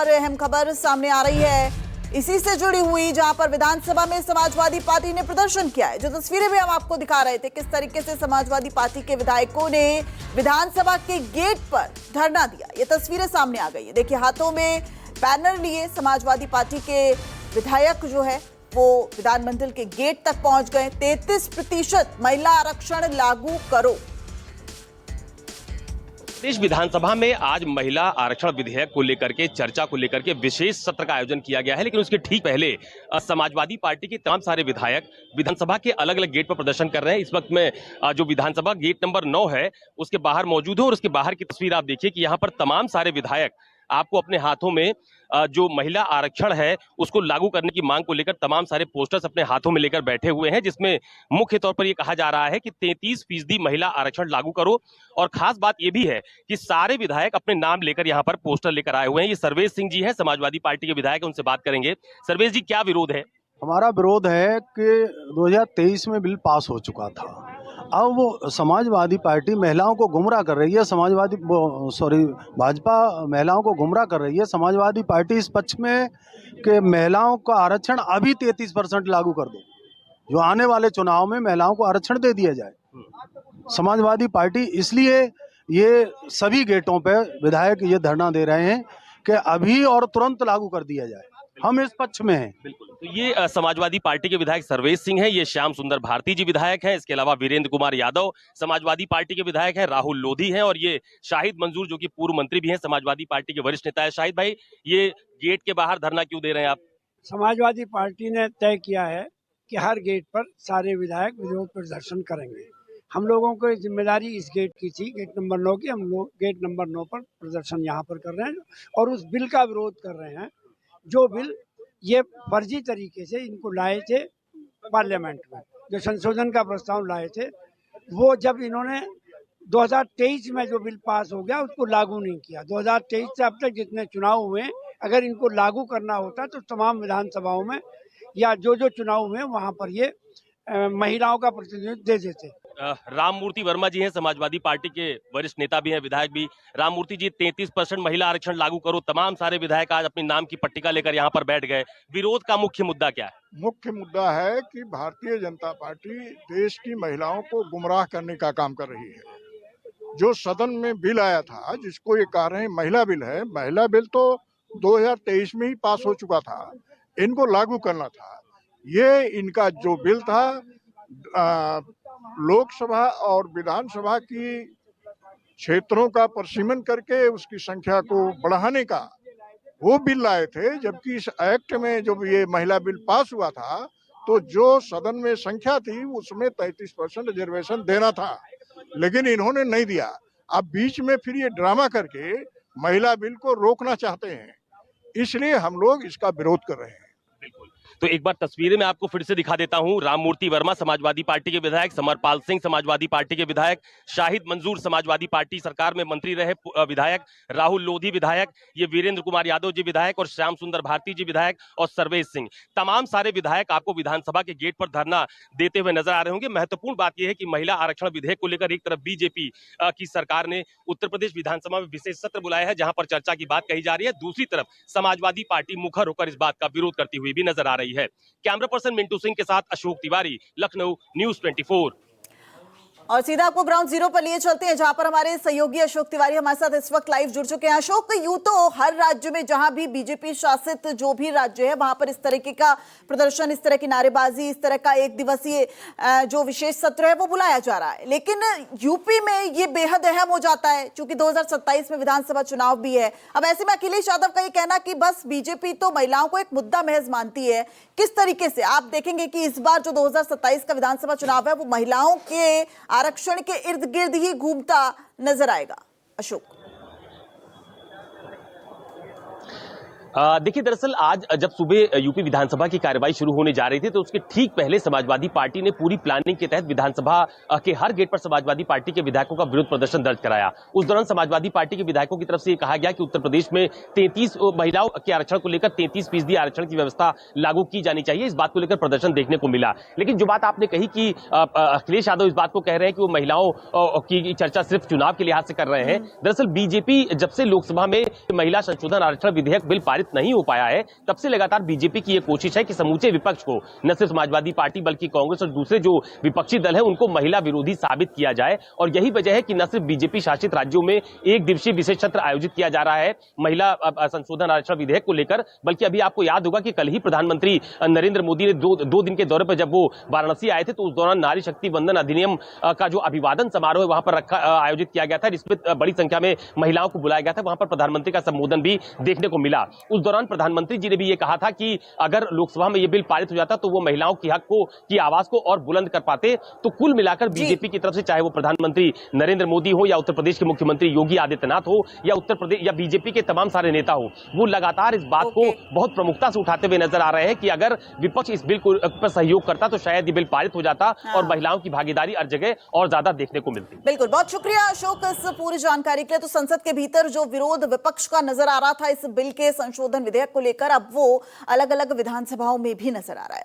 और अहम खबर सामने आ रही है इसी से जुड़ी हुई, जहां पर विधानसभा में समाजवादी पार्टी ने प्रदर्शन किया है। जो तस्वीरें भी हम आपको दिखा रहे थे, किस तरीके से समाजवादी पार्टी के विधायकों ने विधानसभा के गेट पर धरना दिया, ये तस्वीरें सामने आ गई है। देखिए, हाथों में बैनर लिए समाजवादी पार्टी के विधायक जो है वो विधानमंडल के गेट तक पहुंच गए। 33% महिला आरक्षण लागू करो। प्रदेश विधानसभा में आज महिला आरक्षण विधेयक को लेकर के चर्चा को लेकर के विशेष सत्र का आयोजन किया गया है, लेकिन उसके ठीक पहले समाजवादी पार्टी के तमाम सारे विधायक विधानसभा के अलग अलग गेट पर प्रदर्शन कर रहे हैं। इस वक्त में जो विधानसभा गेट नंबर 9 है उसके बाहर मौजूद है और उसके बाहर की तस्वीर आप देखिए कि यहाँ पर तमाम सारे विधायक आपको अपने हाथों में जो महिला आरक्षण है उसको लागू करने की मांग को लेकर तमाम सारे पोस्टर्स अपने हाथों में लेकर बैठे हुए हैं, जिसमें मुख्य तौर पर यह कहा जा रहा है कि 33% महिला आरक्षण लागू करो। और खास बात यह भी है कि सारे विधायक अपने नाम लेकर यहाँ पर पोस्टर लेकर आए हुए हैं। ये सर्वेश सिंह जी हैं, समाजवादी पार्टी के विधायक, उनसे बात करेंगे। सर्वेश जी, क्या विरोध है? हमारा विरोध है कि 2023 में बिल पास हो चुका था। अब वो समाजवादी पार्टी महिलाओं को गुमराह कर रही है, भाजपा महिलाओं को गुमराह कर रही है। समाजवादी पार्टी इस पक्ष में कि महिलाओं का आरक्षण अभी 33% लागू कर दो, जो आने वाले चुनाव में महिलाओं को आरक्षण दे दिया जाए। समाजवादी पार्टी इसलिए ये सभी गेटों पे विधायक ये धरना दे रहे हैं कि अभी और तुरंत लागू कर दिया जाए। हम इस पक्ष में हैं। बिल्कुल। तो ये समाजवादी पार्टी के विधायक सर्वेश सिंह हैं, ये श्याम सुंदर भारती जी विधायक हैं, इसके अलावा वीरेंद्र कुमार यादव समाजवादी पार्टी के विधायक हैं, राहुल लोधी हैं और ये शाहिद मंजूर जो कि पूर्व मंत्री भी हैं, समाजवादी पार्टी के वरिष्ठ नेता है। शाहिद भाई, ये गेट के बाहर धरना क्यों दे रहे हैं आप? समाजवादी पार्टी ने तय किया है कि हर गेट पर सारे विधायक विरोध प्रदर्शन करेंगे। हम लोगों को जिम्मेदारी इस गेट की थी, गेट नंबर 9 की। हम लोग गेट नंबर 9 पर प्रदर्शन यहाँ पर कर रहे हैं और उस बिल का विरोध कर रहे हैं, जो बिल ये फर्जी तरीके से इनको लाए थे पार्लियामेंट में। जो संशोधन का प्रस्ताव लाए थे, वो जब इन्होंने 2023 में जो बिल पास हो गया उसको लागू नहीं किया। 2023 से अब तक जितने चुनाव हुए, अगर इनको लागू करना होता तो तमाम विधानसभाओं में या जो चुनाव हुए वहां पर ये महिलाओं का प्रतिनिधित्व दे देते। राम मूर्ति वर्मा जी हैं, समाजवादी पार्टी के वरिष्ठ नेता भी हैं, विधायक भी। राम मूर्ति जी, 33% महिला आरक्षण लागू करो, तमाम सारे विधायक आज अपने नाम की पट्टिका लेकर यहाँ पर बैठ गए। विरोध का मुख्य मुद्दा क्या है? मुख्य मुद्दा है कि भारतीय जनता पार्टी देश की महिलाओं को गुमराह करने का काम कर रही है। जो सदन में बिल आया था, जिसको ये कह रहे हैं महिला बिल है, महिला बिल तो 2023 में ही पास हो चुका था। इनको लागू करना था। ये इनका जो बिल था, लोकसभा और विधानसभा की क्षेत्रों का परिसीमन करके उसकी संख्या को बढ़ाने का वो बिल लाए थे। जबकि इस एक्ट में जब ये महिला बिल पास हुआ था तो जो सदन में संख्या थी उसमें 33% रिजर्वेशन देना था, लेकिन इन्होंने नहीं दिया। अब बीच में फिर ये ड्रामा करके महिला बिल को रोकना चाहते हैं, इसलिए हम लोग इसका विरोध कर रहे हैं। बिल्कुल। तो एक बार तस्वीरें मैं आपको फिर से दिखा देता हूं। राम मूर्ति वर्मा समाजवादी पार्टी के विधायक, समरपाल सिंह समाजवादी पार्टी के विधायक, शाहिद मंजूर समाजवादी पार्टी सरकार में मंत्री रहे विधायक, राहुल लोधी विधायक, ये वीरेंद्र कुमार यादव जी विधायक और श्याम सुंदर भारती जी विधायक और सर्वेश सिंह, तमाम सारे विधायक आपको विधानसभा के गेट पर धरना देते हुए नजर आ रहे होंगे। महत्वपूर्ण बात यह है कि महिला आरक्षण विधेयक को लेकर एक तरफ बीजेपी की सरकार ने उत्तर प्रदेश विधानसभा में विशेष सत्र बुलाया है, जहां पर चर्चा की बात कही जा रही है। दूसरी तरफ समाजवादी पार्टी मुखर होकर इस बात का विरोध करती हुई भी नजर आ रही है। कैमरा पर्सन मिंटू सिंह के साथ अशोक तिवारी, लखनऊ, न्यूज़ 24। और सीधा आपको ग्राउंड जीरो पर लिए चलते हैं, जहां पर हमारे सहयोगी अशोक तिवारी हमारे साथ इस वक्त लाइव जुड़ चुके हैं। अशोक, यूं तो हर राज्य में जहां भी बीजेपी शासित जो भी राज्य है वहां पर इस तरीके का प्रदर्शन, इस तरह की नारेबाजी, इस तरह का एक दिवसीय जो विशेष सत्र है वो बुलाया जा रहा है। लेकिन यूपी में ये बेहद अहम हो जाता है, चूंकि 2027 में विधानसभा चुनाव भी है। अब ऐसे में अखिलेश यादव का ये कहना कि बस बीजेपी तो महिलाओं को एक मुद्दा महज मानती है, किस तरीके से आप देखेंगे कि इस बार जो 2027 का विधानसभा चुनाव है वो महिलाओं के आरक्षण के इर्द गिर्द ही घूमता नजर आएगा? अशोक, देखिए, दरअसल आज जब सुबह यूपी विधानसभा की कार्यवाही शुरू होने जा रही थी तो उसके ठीक पहले समाजवादी पार्टी ने पूरी प्लानिंग के तहत विधानसभा के हर गेट पर समाजवादी पार्टी के विधायकों का विरोध प्रदर्शन दर्ज कराया। उस दौरान समाजवादी पार्टी के विधायकों की तरफ से कहा गया कि उत्तर प्रदेश में 33 महिलाओं के आरक्षण को लेकर 33% आरक्षण की व्यवस्था लागू की जानी चाहिए। इस बात को लेकर प्रदर्शन देखने को मिला। लेकिन जो बात आपने कही कि अखिलेश यादव इस बात को कह रहे हैं कि वो महिलाओं की चर्चा सिर्फ चुनाव के लिहाज से कर रहे हैं। दरअसल बीजेपी जब से लोकसभा में महिला संशोधन आरक्षण विधेयक बिल पारित नहीं हो पाया है, तब से लगातार बीजेपी की यह कोशिश है कि समूचे विपक्ष को, न सिर्फ समाजवादी पार्टी बल्कि कांग्रेस और दूसरे जो विपक्षी दल है उनको महिला विरोधी साबित किया जाए। और यही वजह है कि न सिर्फ बीजेपी शासित राज्यों में एक दिवसीय विशेष सत्र आयोजित किया जा रहा है महिला संशोधन आरक्षण विधेयक को लेकर, बल्कि अभी आपको याद होगा कि कल ही प्रधानमंत्री नरेंद्र मोदी ने दो दिन के दौरे पर जब वो वाराणसी आए थे तो उस दौरान नारी शक्ति वंदन अधिनियम का जो अभिवादन समारोह वहां पर आयोजित किया गया था, जिसमें बड़ी संख्या में महिलाओं को बुलाया गया था। वहां पर प्रधानमंत्री का संबोधन भी देखने को मिला। उस दौरान प्रधानमंत्री जी ने भी ये कहा था कि अगर लोकसभा में ये बिल पारित हो जाता तो वो महिलाओं की हक को, की आवाज को और बुलंद कर पाते। तो कुल मिलाकर बीजेपी की तरफ से, चाहे वो प्रधानमंत्री नरेंद्र मोदी हो या उत्तर प्रदेश के मुख्यमंत्री योगी आदित्यनाथ हो या उत्तर प्रदेश या बीजेपी के तमाम सारे नेता हो, वो लगातार इस बात को बहुत प्रमुखता से उठाते हुए नजर आ रहे हैं कि अगर विपक्ष इस बिल को पर सहयोग करता तो शायद ये बिल पारित हो जाता और महिलाओं की भागीदारी हर जगह और ज्यादा देखने को मिलती। बिल्कुल, बहुत शुक्रिया अशोक इस पूरी जानकारी के लिए। तो संसद के भीतर जो विरोध विपक्ष का नजर आ रहा था इस बिल के संशोधन विधेयक को लेकर, अब वो अलग अलग विधानसभाओं में भी नजर आ रहा है।